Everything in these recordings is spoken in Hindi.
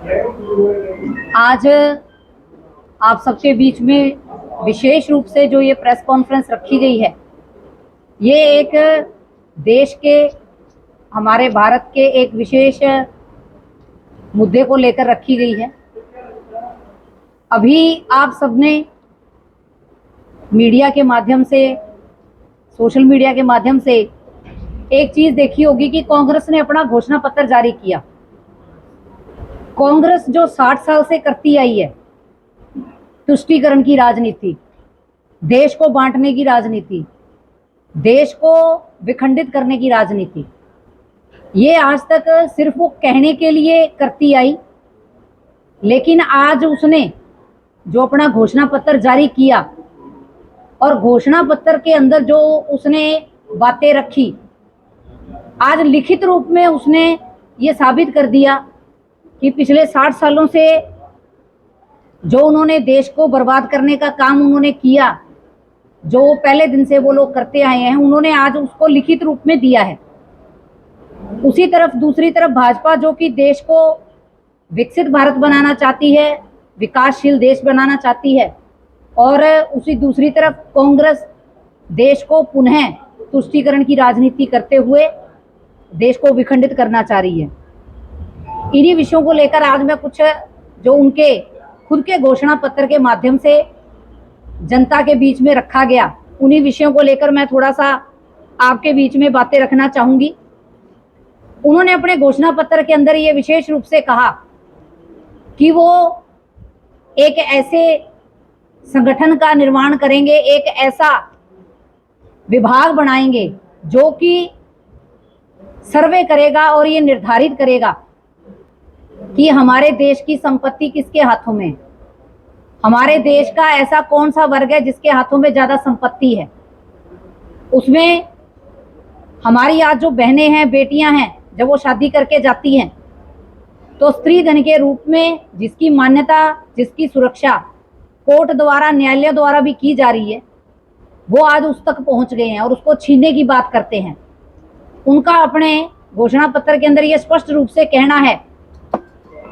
आज आप सबके बीच में विशेष रूप से जो ये प्रेस कॉन्फ्रेंस रखी गई है, ये एक देश के, हमारे भारत के एक विशेष मुद्दे को लेकर रखी गई है। अभी आप सबने मीडिया के माध्यम से, सोशल मीडिया के माध्यम से एक चीज देखी होगी कि कांग्रेस ने अपना घोषणा पत्र जारी किया। कांग्रेस जो 60 साल से करती आई है, तुष्टीकरण की राजनीति, देश को बांटने की राजनीति, देश को विखंडित करने की राजनीति, ये आज तक सिर्फ वो कहने के लिए करती आई। लेकिन आज उसने जो अपना घोषणा पत्र जारी किया और घोषणा पत्र के अंदर जो उसने बातें रखी, आज लिखित रूप में उसने ये साबित कर दिया कि पिछले 60 सालों से जो उन्होंने देश को बर्बाद करने का काम उन्होंने किया, जो पहले दिन से वो लोग करते आए हैं, उन्होंने आज उसको लिखित रूप में दिया है। उसी तरफ दूसरी तरफ भाजपा, जो कि देश को विकसित भारत बनाना चाहती है, विकासशील देश बनाना चाहती है, और उसी दूसरी तरफ कांग्रेस देश को पुनः तुष्टीकरण की राजनीति करते हुए देश को विखंडित करना चाह रही है। इन्हीं विषयों को लेकर आज मैं कुछ जो उनके खुद के घोषणा पत्र के माध्यम से जनता के बीच में रखा गया, उन्हीं विषयों को लेकर मैं थोड़ा सा आपके बीच में बातें रखना चाहूंगी। उन्होंने अपने घोषणा पत्र के अंदर ये विशेष रूप से कहा कि वो एक ऐसे संगठन का निर्माण करेंगे, एक ऐसा विभाग बनाएंगे जो कि सर्वे करेगा और ये निर्धारित करेगा कि हमारे देश की संपत्ति किसके हाथों में है, हमारे देश का ऐसा कौन सा वर्ग है जिसके हाथों में ज्यादा संपत्ति है। उसमें हमारी आज जो बहनें हैं, बेटियां हैं, जब वो शादी करके जाती हैं तो स्त्री धन के रूप में जिसकी मान्यता, जिसकी सुरक्षा कोर्ट द्वारा, न्यायालय द्वारा भी की जा रही है, वो आज उस तक पहुंच गए हैं और उसको छीनने की बात करते हैं। उनका अपने घोषणा पत्र के अंदर ये स्पष्ट रूप से कहना है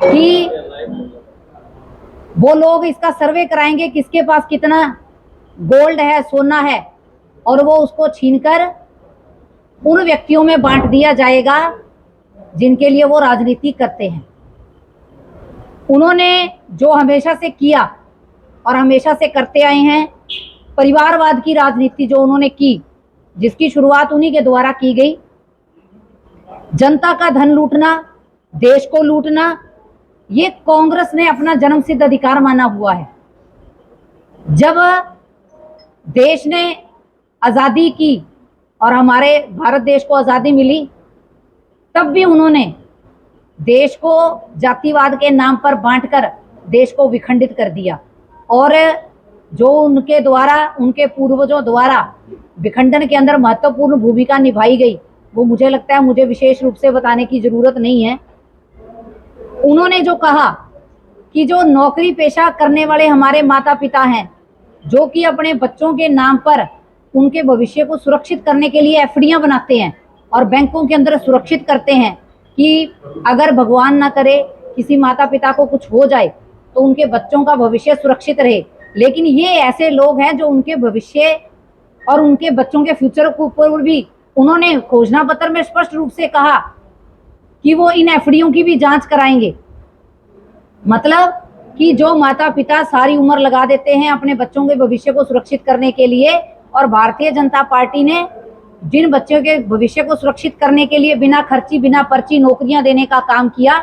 कि वो लोग इसका सर्वे कराएंगे किसके पास कितना गोल्ड है, सोना है, और वो उसको छीनकर उन व्यक्तियों में बांट दिया जाएगा जिनके लिए वो राजनीति करते हैं। उन्होंने जो हमेशा से किया और हमेशा से करते आए हैं, परिवारवाद की राजनीति जो उन्होंने की, जिसकी शुरुआत उन्हीं के द्वारा की गई, जनता का धन लूटना, देश को लूटना, ये कांग्रेस ने अपना जन्मसिद्ध अधिकार माना हुआ है। जब देश ने आजादी की और हमारे भारत देश को आजादी मिली, तब भी उन्होंने देश को जातिवाद के नाम पर बांटकर देश को विखंडित कर दिया, और जो उनके द्वारा, उनके पूर्वजों द्वारा विखंडन के अंदर महत्वपूर्ण भूमिका निभाई गई, वो मुझे लगता है मुझे विशेष रूप से बताने की जरूरत नहीं है। उन्होंने जो कहा कि जो नौकरी पेशा करने वाले हमारे माता पिता हैं, जो कि अपने बच्चों के नाम पर उनके भविष्य को सुरक्षित करने के लिए एफडीआं बनाते हैं और बैंकों के अंदर सुरक्षित करते हैं कि अगर भगवान ना करे किसी माता पिता को कुछ हो जाए तो उनके बच्चों का भविष्य सुरक्षित रहे। लेकिन ये ऐसे लोग हैं जो उनके भविष्य और उनके बच्चों के फ्यूचर के ऊपर भी उन्होंने घोषणा पत्र में स्पष्ट रूप से कहा कि वो इन एफडीओ की भी जांच कराएंगे। मतलब कि जो माता पिता सारी उम्र लगा देते हैं अपने बच्चों के भविष्य को सुरक्षित करने के लिए, और भारतीय जनता पार्टी ने जिन बच्चों के भविष्य को सुरक्षित करने के लिए बिना खर्ची, बिना पर्ची नौकरियां देने का काम किया,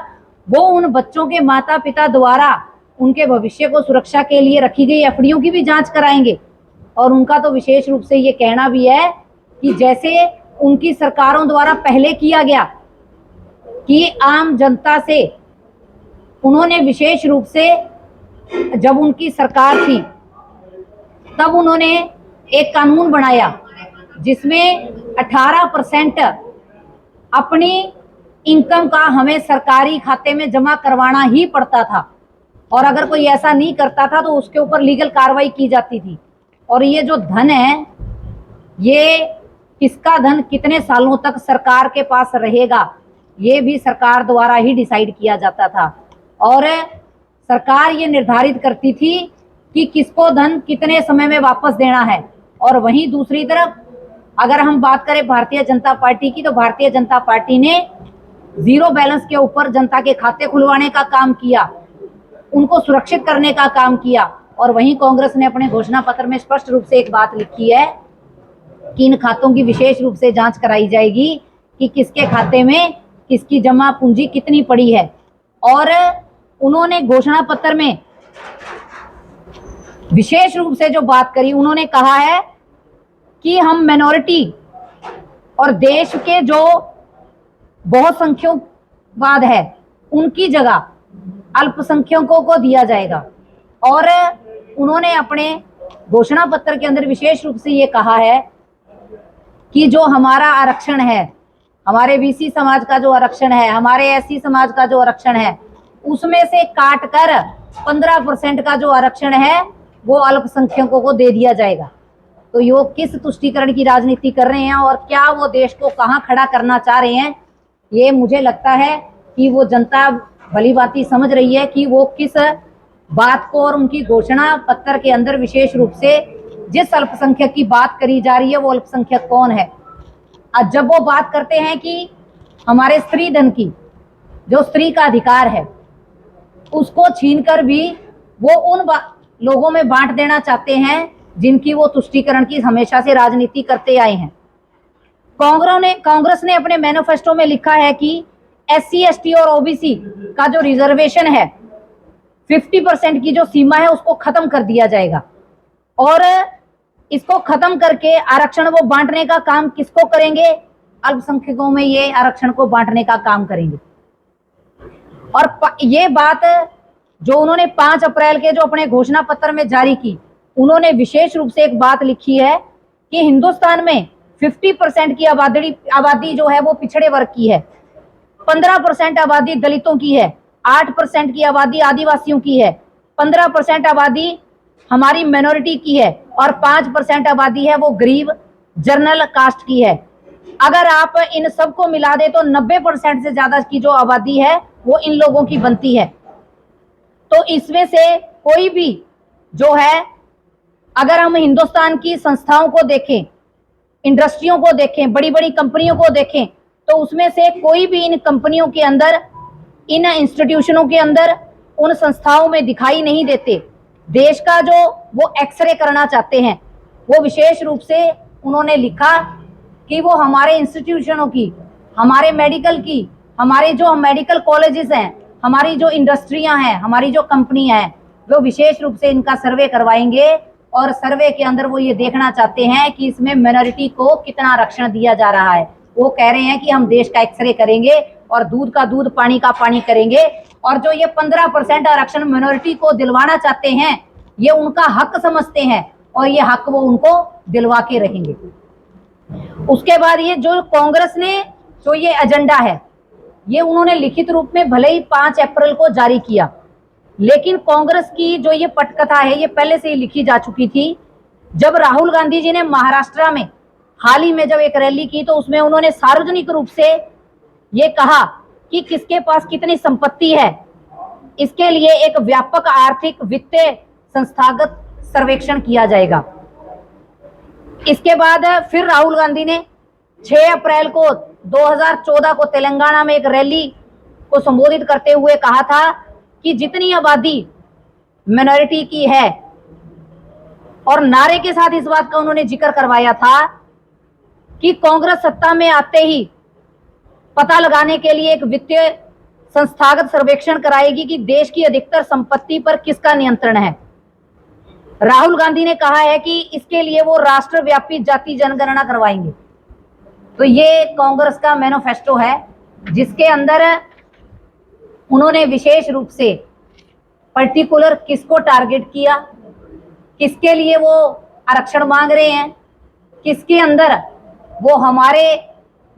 वो उन बच्चों के माता पिता द्वारा उनके भविष्य को सुरक्षा के लिए रखी गई एफडीओ की भी जांच कराएंगे। और उनका तो विशेष रूप से ये कहना भी है कि जैसे उनकी सरकारों द्वारा पहले किया गया कि आम जनता से उन्होंने विशेष रूप से, जब उनकी सरकार थी तब उन्होंने एक कानून बनाया जिसमें 18% अपनी इनकम का हमें सरकारी खाते में जमा करवाना ही पड़ता था, और अगर कोई ऐसा नहीं करता था तो उसके ऊपर लीगल कार्रवाई की जाती थी। और ये जो धन है, ये किसका धन कितने सालों तक सरकार के पास रहेगा, ये भी सरकार द्वारा ही डिसाइड किया जाता था। और सरकार ये निर्धारित करती थी कि किसको धन कितने समय में वापस देना है। और वहीं दूसरी तरफ अगर हम बात करें भारतीय जनता पार्टी की, तो भारतीय जनता पार्टी ने जीरो बैलेंस के ऊपर जनता के खाते खुलवाने का काम किया, उनको सुरक्षित करने का काम किया। और वहीं कांग्रेस ने अपने घोषणा पत्र में स्पष्ट रूप से एक बात लिखी है कि इन खातों की विशेष रूप से जांच कराई जाएगी कि किसके खाते में किसकी जमा पूंजी कितनी पड़ी है। और उन्होंने घोषणा पत्र में विशेष रूप से जो बात करी, उन्होंने कहा है कि हम मिनोरिटी और देश के जो बहुसंख्यकवाद है उनकी जगह अल्पसंख्यकों को दिया जाएगा। और उन्होंने अपने घोषणा पत्र के अंदर विशेष रूप से ये कहा है कि जो हमारा आरक्षण है, हमारे बीसी समाज का जो आरक्षण है, हमारे एससी समाज का जो आरक्षण है, उसमें से काट कर 15% का जो आरक्षण है वो अल्पसंख्यकों को दे दिया जाएगा। तो ये किस तुष्टीकरण की राजनीति कर रहे हैं और क्या वो देश को कहाँ खड़ा करना चाह रहे हैं, ये मुझे लगता है कि वो जनता भली भांति समझ रही है कि वो किस बात को, और उनकी घोषणा पत्र के अंदर विशेष रूप से जिस अल्पसंख्यक की बात करी जा रही है वो अल्पसंख्यक कौन है। आज जब वो बात करते हैं कि हमारे स्त्री धन की, जो स्त्री का अधिकार है, उसको छीनकर भी वो उन लोगों में बांट देना चाहते हैं जिनकी वो तुष्टीकरण की हमेशा से राजनीति करते आए हैं। कांग्रेस ने अपने मैनिफेस्टो में लिखा है कि एससी, एसटी और ओबीसी का जो रिजर्वेशन है 50% की जो सीमा है उसको खत्म कर दिया जाएगा। और इसको खत्म करके आरक्षण वो बांटने का काम किसको करेंगे? अल्पसंख्यकों में ये आरक्षण को बांटने का काम करेंगे। और ये बात जो उन्होंने 5 अप्रैल के जो अपने घोषणा पत्र में जारी की, उन्होंने विशेष रूप से एक बात लिखी है कि हिंदुस्तान में 50% की आबादी जो है वो पिछड़े वर्ग की है, 15% आबादी दलितों की है, 8% की आबादी आदिवासियों की है, 15% आबादी हमारी माइनॉरिटी की है और 5% आबादी है वो गरीब जनरल कास्ट की है। अगर आप इन सबको मिला दे तो 90% से ज्यादा की जो आबादी है वो इन लोगों की बनती है। तो इसमें से कोई भी जो है, अगर हम हिंदुस्तान की संस्थाओं को देखें, इंडस्ट्रियों को देखें, बड़ी बड़ी कंपनियों को देखें, तो उसमें से कोई भी इन कंपनियों के अंदर, इन इंस्टीट्यूशनों के अंदर, उन संस्थाओं में दिखाई नहीं देते। देश का जो वो एक्सरे करना चाहते हैं, वो विशेष रूप से उन्होंने लिखा कि वो हमारे इंस्टीट्यूशनों की, हमारे मेडिकल की, हमारे जो मेडिकल कॉलेजेस हैं, हमारी जो इंडस्ट्रियां हैं, हमारी जो कंपनियां हैं, वो विशेष रूप से इनका सर्वे करवाएंगे। और सर्वे के अंदर वो ये देखना चाहते हैं कि इसमें माइनॉरिटी को कितना आरक्षण दिया जा रहा है। वो कह रहे हैं कि हम देश का एक्सरे करेंगे और दूध का दूध, पानी का पानी करेंगे। और जो ये 15% आरक्षण माइनॉरिटी को दिलवाना चाहते हैं, ये उनका हक समझते हैं और ये हक वो उनको दिलवा के रहेंगे। उसके बाद ये जो कांग्रेस ने जो ये एजेंडा है, ये उन्होंने लिखित रूप में भले ही 5 अप्रैल को जारी किया, लेकिन कांग्रेस की जो ये पटकथा है ये पहले से ही लिखी जा चुकी थी। जब राहुल गांधी जी ने महाराष्ट्र में हाल ही में जब एक रैली की, तो उसमें उन्होंने सार्वजनिक रूप से ये कहा कि किसके पास कितनी संपत्ति है, इसके लिए एक व्यापक आर्थिक वित्तीय संस्थागत सर्वेक्षण किया जाएगा। इसके बाद फिर राहुल गांधी ने 6 अप्रैल को 2014 को तेलंगाना में एक रैली को संबोधित करते हुए कहा था कि जितनी आबादी माइनॉरिटी की है, और नारे के साथ इस बात का उन्होंने जिक्र करवाया था कि कांग्रेस सत्ता में आते ही पता लगाने के लिए एक वित्तीय संस्थागत सर्वेक्षण कराएगी कि देश की अधिकतर संपत्ति पर किसका नियंत्रण है। राहुल गांधी ने कहा है कि इसके लिए वो राष्ट्रव्यापी जाति जनगणना करवाएंगे। तो ये कांग्रेस का मैनिफेस्टो है, जिसके अंदर उन्होंने विशेष रूप से पर्टिकुलर किसको टारगेट किया, किसके लिए वो आरक्षण मांग रहे हैं, किसके अंदर वो हमारे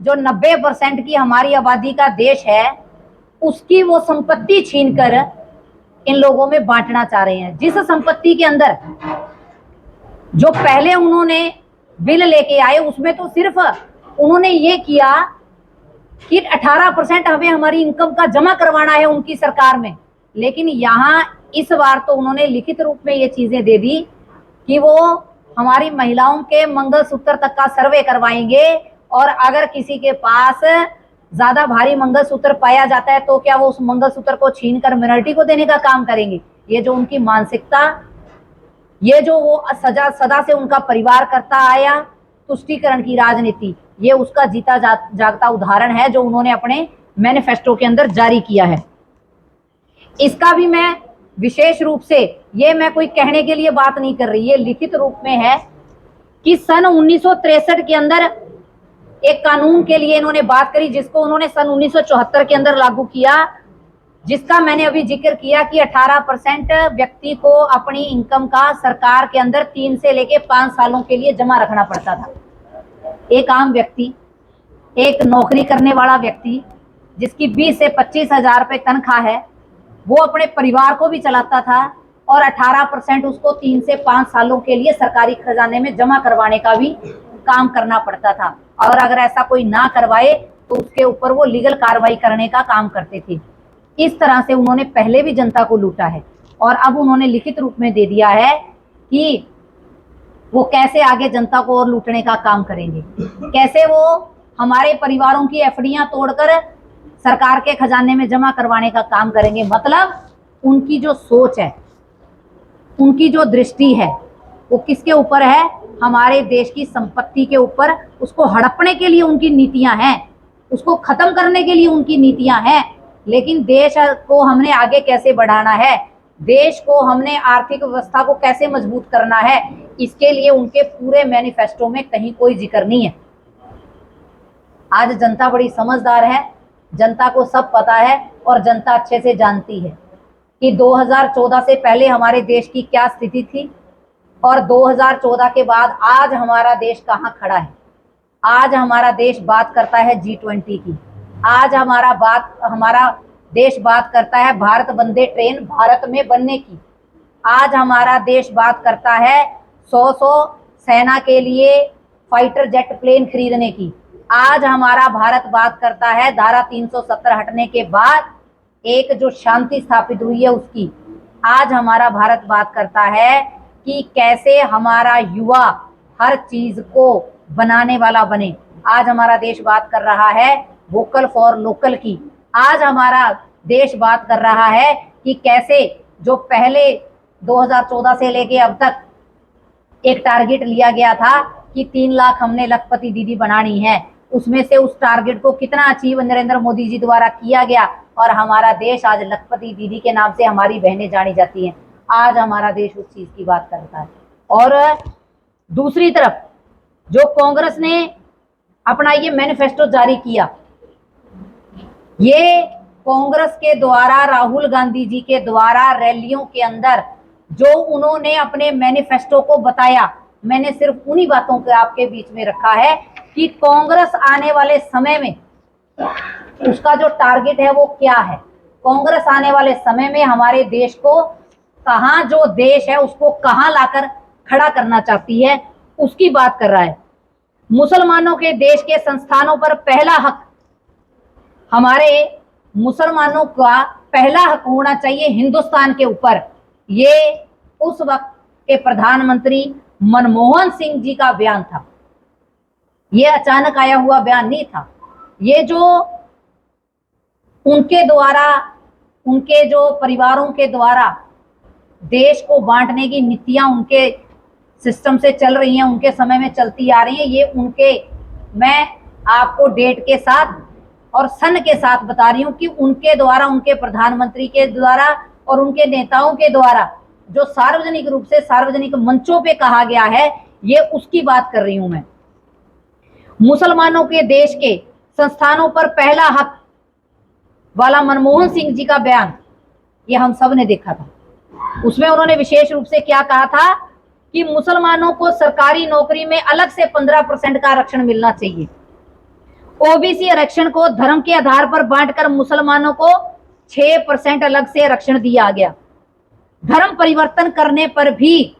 जो 90% की हमारी आबादी का देश है उसकी वो संपत्ति छीनकर इन लोगों में बांटना चाह रहे हैं। जिस संपत्ति के अंदर जो पहले उन्होंने बिल लेके आए, उसमें तो सिर्फ उन्होंने ये किया कि 18% हमें हमारी इनकम का जमा करवाना है उनकी सरकार में, लेकिन यहाँ इस बार तो उन्होंने लिखित रूप में ये चीजें दे दी कि वो हमारी महिलाओं के मंगलसूत्र तक का सर्वे करवाएंगे, और अगर किसी के पास ज्यादा भारी मंगलसूत्र पाया जाता है तो क्या वो उस मंगलसूत्र को छीनकर मिनोरिटी को देने का काम करेंगे। ये जो उनकी मानसिकता, ये जो वो सदा से उनका परिवार करता आया तुष्टीकरण की राजनीति, ये उसका जीता जागता उदाहरण है जो उन्होंने अपने मैनिफेस्टो के अंदर जारी किया है। इसका भी मैं विशेष रूप से, ये मैं कोई कहने के लिए बात नहीं कर रही, ये लिखित रूप में है कि सन 1963 के अंदर एक कानून के लिए इन्होंने बात करी, जिसको उन्होंने सन 1974 के अंदर लागू किया, जिसका मैंने अभी जिक्र किया कि 18% व्यक्ति को अपनी इनकम का सरकार के अंदर 3 से लेके 5 सालों के लिए जमा रखना पड़ता था। एक आम व्यक्ति, एक नौकरी करने वाला व्यक्ति जिसकी 20 से 25 हजार रुपये तनख्वाह है, वो अपने परिवार को भी चलाता था और 18% उसको 3 से 5 सालों के लिए सरकारी खजाने में जमा करवाने का भी काम करना पड़ता था, और अगर ऐसा कोई ना करवाए तो उसके ऊपर वो लीगल कार्रवाई करने का काम करते थे। इस तरह से उन्होंने पहले भी जनता को लूटा है, और अब उन्होंने लिखित रूप में दे दिया है कि वो कैसे आगे जनता को और लूटने का काम करेंगे, कैसे वो हमारे परिवारों की एफडीआं तोड़कर सरकार के खजाने में जमा करवाने का काम करेंगे। मतलब उनकी जो सोच है, उनकी जो दृष्टि है, वो किसके ऊपर है? हमारे देश की संपत्ति के ऊपर। उसको हड़पने के लिए उनकी नीतियां हैं, उसको खत्म करने के लिए उनकी नीतियां हैं, लेकिन देश को हमने आगे कैसे बढ़ाना है, देश को हमने आर्थिक व्यवस्था को कैसे मजबूत करना है, इसके लिए उनके पूरे मैनिफेस्टो में कहीं कोई जिक्र नहीं है। आज जनता बड़ी समझदार है, जनता को सब पता है, और जनता अच्छे से जानती है कि 2014 से पहले हमारे देश की क्या स्थिति थी और 2014 के बाद आज हमारा देश कहाँ खड़ा है। आज हमारा देश बात करता है G20 की, आज हमारा देश बात करता है भारत वंदे ट्रेन भारत में बनने की, आज हमारा देश बात करता है 100 सेना के लिए फाइटर जेट प्लेन खरीदने की, आज हमारा भारत बात करता है धारा 370 हटने के बाद एक जो शांति स्थापित हुई है उसकी, आज हमारा भारत बात करता है कि कैसे हमारा युवा हर चीज को बनाने वाला बने, आज हमारा देश बात कर रहा है वोकल फॉर लोकल की, आज हमारा देश बात कर रहा है कि कैसे जो पहले 2014 से लेके अब तक एक टारगेट लिया गया था कि 3 लाख हमने लखपति दीदी बनानी है, उसमें से उस टारगेट को कितना अचीव नरेंद्र मोदी जी द्वारा किया गया, और हमारा देश आज लखपति दीदी के नाम से हमारी बहनें जानी जाती हैं। आज हमारा देश उस चीज की बात करता है। और दूसरी तरफ जो कांग्रेस ने अपना ये मैनिफेस्टो जारी किया, ये कांग्रेस के द्वारा राहुल गांधी जी के द्वारा रैलियों के अंदर जो उन्होंने अपने मैनिफेस्टो को बताया, मैंने सिर्फ उन्हीं बातों को आपके बीच में रखा है कि कांग्रेस आने वाले समय में उसका जो टारगेट है वो क्या है। कांग्रेस आने वाले समय में हमारे देश को कहां, जो देश है उसको कहां लाकर खड़ा करना चाहती है, उसकी बात कर रहा है। मुसलमानों के देश के संस्थानों पर पहला हक, हमारे मुसलमानों का पहला हक होना चाहिए हिंदुस्तान के ऊपर। ये उस वक्त के प्रधानमंत्री मनमोहन सिंह जी का बयान था, ये अचानक आया हुआ बयान नहीं था। ये जो उनके द्वारा, उनके जो परिवारों के द्वारा देश को बांटने की नीतियां उनके सिस्टम से चल रही हैं, उनके समय में चलती आ रही हैं, ये उनके, मैं आपको डेट के साथ और सन के साथ बता रही हूं कि उनके द्वारा, उनके प्रधानमंत्री के द्वारा और उनके नेताओं के द्वारा जो सार्वजनिक रूप से सार्वजनिक मंचों पे कहा गया है, ये उसकी बात कर रही हूं मैं। मुसलमानों के देश के संस्थानों पर पहला हक वाला मनमोहन सिंह जी का बयान, ये हम सब ने देखा था। उसमें उन्होंने विशेष रूप से क्या कहा था कि मुसलमानों को सरकारी नौकरी में अलग से 15% का आरक्षण मिलना चाहिए। ओबीसी आरक्षण को धर्म के आधार पर बांटकर मुसलमानों को 6% अलग से आरक्षण दिया गया। धर्म परिवर्तन करने पर भी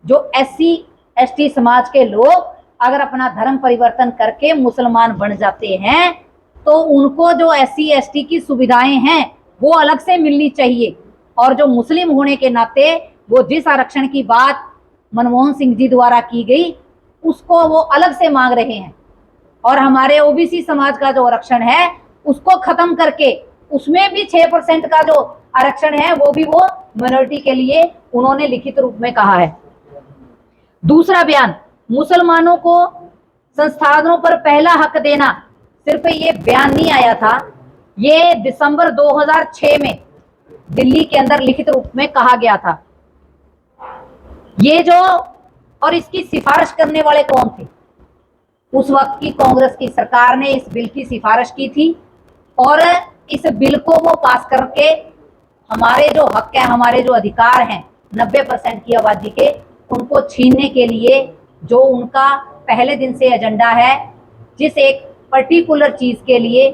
जो SC ST समाज के लोग अगर अपना धर्म परिवर्तन करके मुसलमान बन जाते हैं तो उनको जो SC ST की सुविधाएं हैं वो अलग से मिलनी चाहिए। और जो मुस्लिम होने के नाते वो जिस आरक्षण की बात मनमोहन सिंह जी द्वारा की गई उसको वो अलग से मांग रहे हैं। और हमारे ओबीसी समाज का जो आरक्षण है उसको खत्म करके उसमें भी 6% का जो आरक्षण है वो भी वो माइनॉरिटी के लिए उन्होंने लिखित रूप में कहा है। दूसरा बयान, मुसलमानों को संस्थानों पर पहला हक देना, सिर्फ ये बयान नहीं आया था, ये दिसंबर 2006 में दिल्ली के अंदर लिखित रूप में कहा गया था। ये जो और इसकी सिफारिश करने वाले कौन थे? उस वक्त की कांग्रेस की सरकार ने इस बिल की सिफारिश की थी और इस बिल को वो पास करके हमारे जो हक है, हमारे जो अधिकार हैं 90% की आबादी के, उनको छीनने के लिए जो उनका पहले दिन से एजेंडा है, जिस एक पर्टिकुलर चीज के लिए,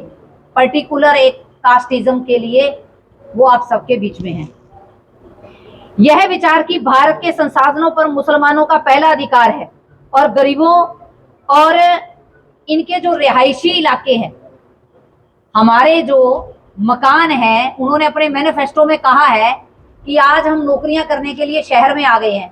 पर्टिकुलर एक कास्टिज्म के लिए, वो आप सबके बीच में है। यह विचार कि भारत के संसाधनों पर मुसलमानों का पहला अधिकार है और गरीबों और इनके जो रिहायशी इलाके हैं, हमारे जो मकान हैं, उन्होंने अपने मैनिफेस्टो में कहा है कि आज हम नौकरियां करने के लिए शहर में आ गए हैं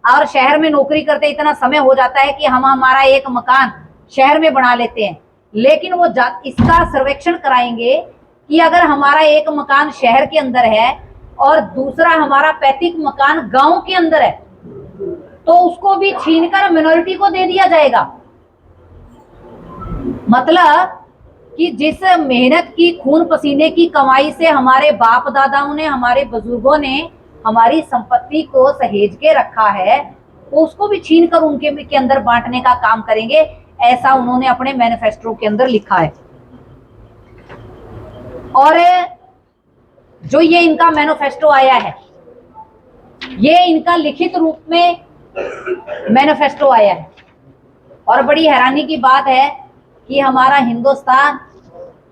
और शहर में नौकरी करते इतना समय हो जाता है कि हम हमारा एक मकान शहर में बना लेते हैं। लेकिन वो इसका सर्वेक्षण कराएंगे कि अगर हमारा एक मकान शहर के अंदर है और दूसरा हमारा पैतृक मकान गांव के अंदर है तो उसको भी छीनकर मिनोरिटी को दे दिया जाएगा। मतलब कि जिस मेहनत की, खून पसीने की कमाई से हमारे बाप दादाओं ने, हमारे बुजुर्गों ने हमारी संपत्ति को सहेज के रखा है, वो उसको भी छीन कर उनके के अंदर बांटने का काम करेंगे, ऐसा उन्होंने अपने मैनिफेस्टो के अंदर लिखा है। और जो ये इनका मैनिफेस्टो आया है, ये इनका लिखित रूप में मैनिफेस्टो आया है। और बड़ी हैरानी की बात है कि हमारा हिंदुस्तान,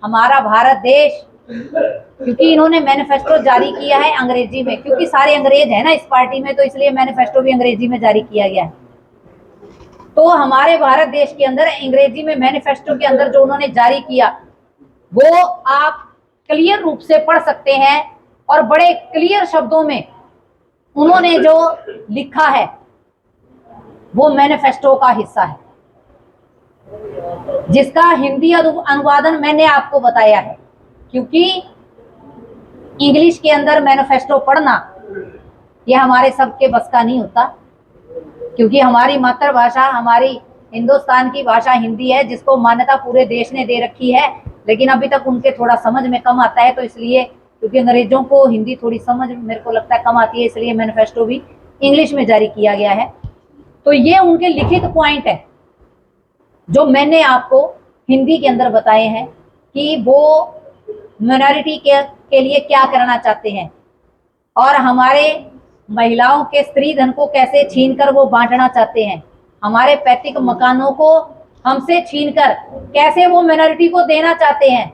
हमारा भारत देश, क्योंकि इन्होंने मैनिफेस्टो जारी किया है अंग्रेजी में, क्योंकि सारे अंग्रेज हैं ना इस पार्टी में, तो इसलिए मैनिफेस्टो भी अंग्रेजी में जारी किया गया है। तो हमारे भारत देश के अंदर अंग्रेजी में मैनिफेस्टो के अंदर जो उन्होंने जारी किया वो आप क्लियर रूप से पढ़ सकते हैं और बड़े क्लियर शब्दों में उन्होंने जो लिखा है वो मैनिफेस्टो का हिस्सा है, जिसका हिंदी अनुवादन मैंने आपको बताया है। क्योंकि इंग्लिश के अंदर मैनिफेस्टो पढ़ना ये हमारे सबके बस का नहीं होता, क्योंकि हमारी मातृभाषा, हमारी हिंदुस्तान की भाषा हिंदी है, जिसको मान्यता पूरे देश ने दे रखी है। लेकिन अभी तक उनके थोड़ा समझ में कम आता है, तो इसलिए, क्योंकि अंग्रेजों को हिंदी थोड़ी समझ मेरे को लगता है कम आती है, इसलिए मैनिफेस्टो भी इंग्लिश में जारी किया गया है। तो ये उनके लिखित पॉइंट है जो मैंने आपको हिंदी के अंदर बताए हैं कि वो माइनॉरिटी के लिए क्या करना चाहते हैं और हमारे महिलाओं के स्त्री धन को कैसे छीनकर वो बांटना चाहते हैं, हमारे पैतृक मकानों को हमसे छीनकर कैसे वो माइनॉरिटी को देना चाहते हैं।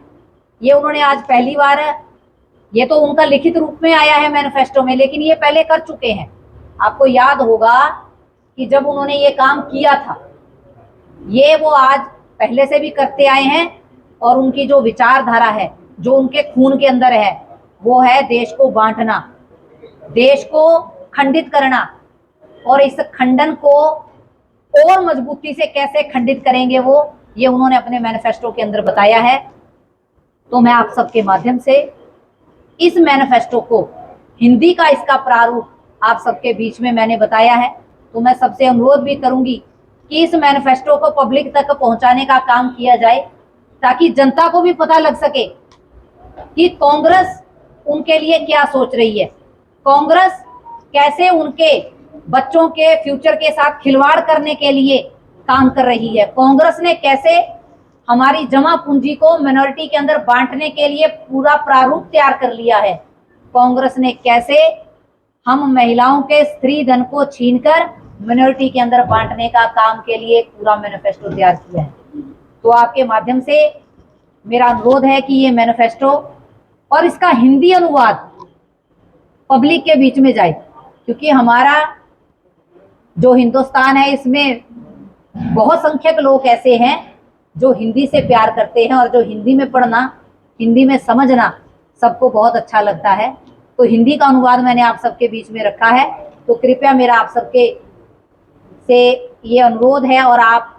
ये उन्होंने आज पहली बार, ये तो उनका लिखित रूप में आया है मैनिफेस्टो में, लेकिन ये पहले कर चुके हैं। आपको याद होगा कि जब उन्होंने ये काम किया था, ये वो आज पहले से भी करते आए हैं और उनकी जो विचारधारा है, जो उनके खून के अंदर है, वो है देश को बांटना, देश को खंडित करना। और इस खंडन को और मजबूती से कैसे खंडित करेंगे वो, ये उन्होंने अपने मैनिफेस्टो के अंदर बताया है। तो मैं आप सबके माध्यम से इस मैनिफेस्टो को, हिंदी का इसका प्रारूप आप सबके बीच में मैंने बताया है। तो मैं सबसे अनुरोध भी करूंगी कि इस मैनिफेस्टो को पब्लिक तक पहुंचाने का काम किया जाए, ताकि जनता को भी पता लग सके कि कांग्रेस उनके लिए क्या सोच रही है, कांग्रेस कैसे उनके बच्चों के फ्यूचर के साथ खिलवाड़ करने के लिए काम कर रही है, कांग्रेस ने कैसे हमारी जमा पूंजी को मिनोरिटी के अंदर बांटने के लिए पूरा प्रारूप तैयार कर लिया है, कांग्रेस ने कैसे हम महिलाओं के स्त्री धन को छीनकर मिनोरिटी के अंदर बांटने का काम के लिए पूरा मैनिफेस्टो तैयार किया है। तो आपके माध्यम से मेरा अनुरोध है कि ये मैनिफेस्टो और इसका हिंदी अनुवाद पब्लिक के बीच में जाए, क्योंकि हमारा जो हिंदुस्तान है इसमें बहुत संख्यक लोग ऐसे हैं जो हिंदी से प्यार करते हैं और जो हिंदी में पढ़ना, हिंदी में समझना सबको बहुत अच्छा लगता है। तो हिंदी का अनुवाद मैंने आप सबके बीच में रखा है, तो कृपया मेरा आप सबके से ये अनुरोध है, और आप,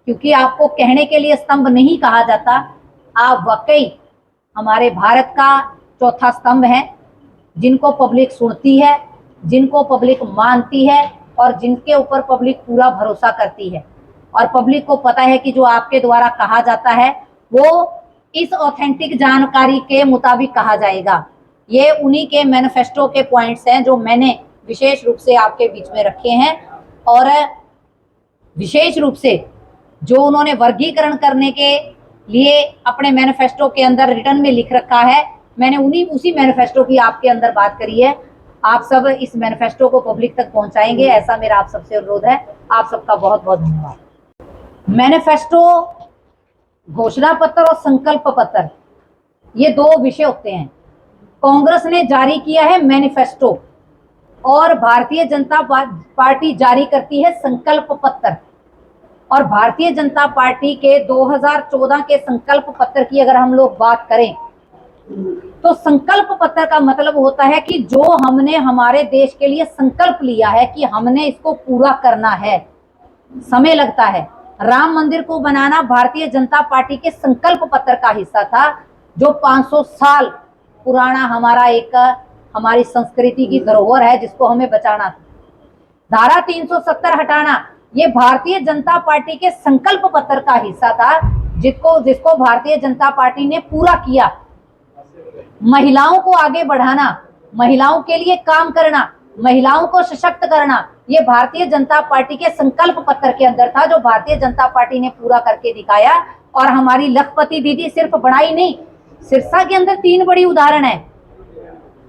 क्योंकि आपको कहने के लिए स्तंभ नहीं कहा जाता, आप वाकई हमारे भारत का चौथा स्तंभ है, जिनको पब्लिक सुनती है, जिनको पब्लिक मानती है और जिनके ऊपर पब्लिक पूरा भरोसा करती है। और पब्लिक को पता है कि जो आपके द्वारा कहा जाता है वो इस ऑथेंटिक जानकारी के मुताबिक कहा जाएगा। ये उन्हीं के मैनिफेस्टो के पॉइंट्स हैं जो मैंने विशेष रूप से आपके बीच में रखे हैं, और विशेष रूप से जो उन्होंने वर्गीकरण करने के लिए अपने मैनिफेस्टो के अंदर रिटर्न में लिख रखा है, मैंने उसी मैनिफेस्टो की आपके अंदर बात करी है। आप सब इस मैनिफेस्टो को पब्लिक तक पहुंचाएंगे, ऐसा मेरा आप सबसे अनुरोध है। आप सबका बहुत बहुत धन्यवाद। मैनिफेस्टो, घोषणा पत्र और संकल्प पत्र, ये दो विषय होते हैं। कांग्रेस ने जारी किया है मैनिफेस्टो और भारतीय जनता पार्टी जारी करती है संकल्प पत्र। और भारतीय जनता पार्टी के 2014 के संकल्प पत्र की अगर हम लोग बात करें तो संकल्प पत्र का मतलब होता है कि जो हमने हमारे देश के लिए संकल्प लिया है कि हमने इसको पूरा करना है। समय लगता है। राम मंदिर को बनाना भारतीय जनता पार्टी के संकल्प पत्र का हिस्सा था, जो 500 साल पुराना हमारी संस्कृति की धरोहर है, जिसको हमें बचाना था। धारा 370 हटाना, ये भारतीय जनता पार्टी के संकल्प पत्र का हिस्सा था, जिसको भारतीय जनता पार्टी ने पूरा किया। महिलाओं को आगे बढ़ाना, महिलाओं के लिए काम करना, महिलाओं को सशक्त करना, ये भारतीय जनता पार्टी के संकल्प पत्र के अंदर था, जो भारतीय जनता पार्टी ने पूरा करके दिखाया। और हमारी लखपति दीदी सिर्फ बढ़ाई नहीं, सिरसा के अंदर 3 बड़ी उदाहरण है।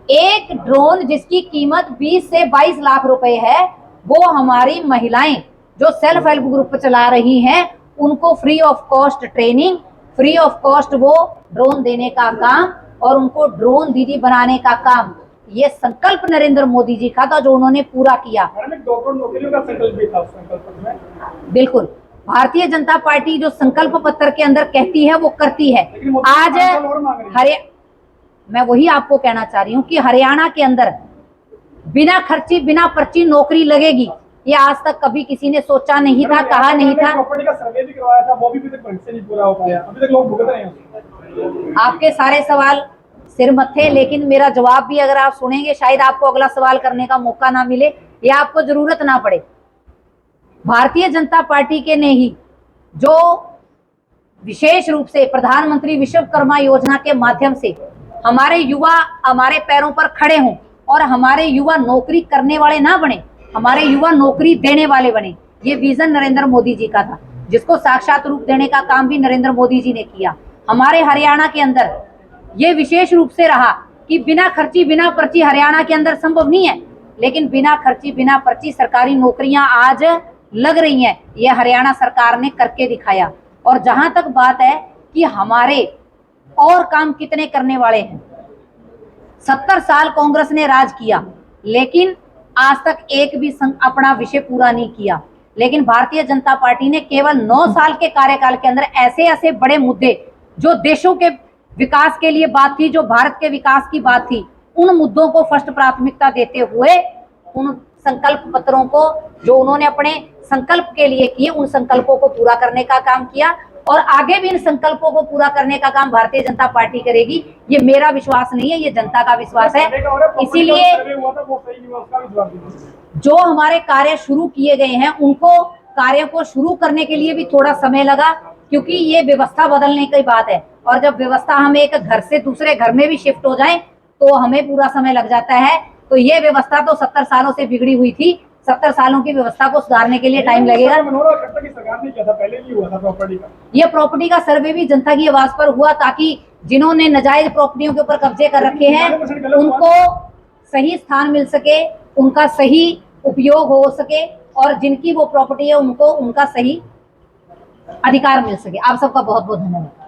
एक ड्रोन जिसकी कीमत 20 से 22 लाख रुपए है, वो हमारी महिलाएं जो सेल्फ हेल्प ग्रुप चला रही हैं, उनको free of cost training, free of cost वो ड्रोन देने का काम और उनको ड्रोन दीदी बनाने का काम, ये संकल्प नरेंद्र मोदी जी का था, जो उन्होंने पूरा किया। बिल्कुल, भारतीय जनता पार्टी जो संकल्प पत्र के अंदर कहती है वो करती है। आज मैं वही आपको कहना चाह रही हूँ कि हरियाणा के अंदर बिना खर्ची बिना पर्ची नौकरी लगेगी, ये आज तक कभी किसी ने सोचा नहीं था, कहा नहीं था। प्रॉपर्टी का सर्वे भी करवाया था, वो भी अभी तक ढंग से नहीं पूरा हो पाया, अभी तक लोग भुगत रहे हैं। आपके सारे सवाल सिर मत्थे, लेकिन मेरा जवाब भी अगर आप सुनेंगे शायद आपको अगला सवाल करने का मौका ना मिले या आपको जरूरत ना पड़े। भारतीय जनता पार्टी के ने ही जो विशेष रूप से प्रधानमंत्री विश्वकर्मा योजना के माध्यम से हमारे युवा हमारे पैरों पर खड़े हों और हमारे युवा नौकरी करने वाले ना बने, हमारे युवा नौकरी देने वाले बने, ये विजन नरेंद्र मोदी जी का था, जिसको साक्षात रूप देने का काम भी नरेंद्र मोदी जी ने किया। हमारे हरियाणा के अंदर ये विशेष रूप से रहा कि बिना खर्ची बिना पर्ची हरियाणा के अंदर संभव नहीं है, लेकिन बिना खर्ची बिना पर्ची सरकारी नौकरियां आज लग रही हैं, ये हरियाणा सरकार ने करके दिखाया। और जहां तक बात है कि हमारे और काम कितने करने वाले हैं, 70 साल कांग्रेस ने राज किया, लेकिन आज तक एक भी अपना विषय पूरा नहीं किया। लेकिन भारतीय जनता पार्टी ने केवल 9 साल के कार्यकाल के अंदर ऐसे ऐसे बड़े मुद्दे जो देशों के विकास के लिए बात थी, जो भारत के विकास की बात थी, उन मुद्दों को फर्स्ट प्राथमिकता देते हुए उन संकल्प पत्रों को जो उन्होंने अपने संकल्प के लिए किए, उन संकल्पों को पूरा करने का काम किया। और आगे भी इन संकल्पों को पूरा करने का काम भारतीय जनता पार्टी करेगी, ये मेरा विश्वास नहीं है, ये जनता का विश्वास है। इसीलिए जो हमारे कार्य शुरू किए गए हैं, उनको कार्य को शुरू करने के लिए भी थोड़ा समय लगा, क्योंकि ये व्यवस्था बदलने की बात है। और जब व्यवस्था हम एक घर से दूसरे घर में भी शिफ्ट हो जाए तो हमें पूरा समय लग जाता है। तो ये व्यवस्था तो 70 सालों से बिगड़ी हुई थी, 70 सालों की व्यवस्था को सुधारने के लिए टाइम लगेगा। ये प्रॉपर्टी का सर्वे भी जनता की आवाज पर हुआ, ताकि जिन्होंने नाजायज प्रॉपर्टियों के ऊपर कब्जे कर रखे हैं उनको सही स्थान मिल सके, उनका सही उपयोग हो सके, और जिनकी वो प्रॉपर्टी है उनको उनका सही अधिकार मिल सके। आप सबका बहुत बहुत धन्यवाद।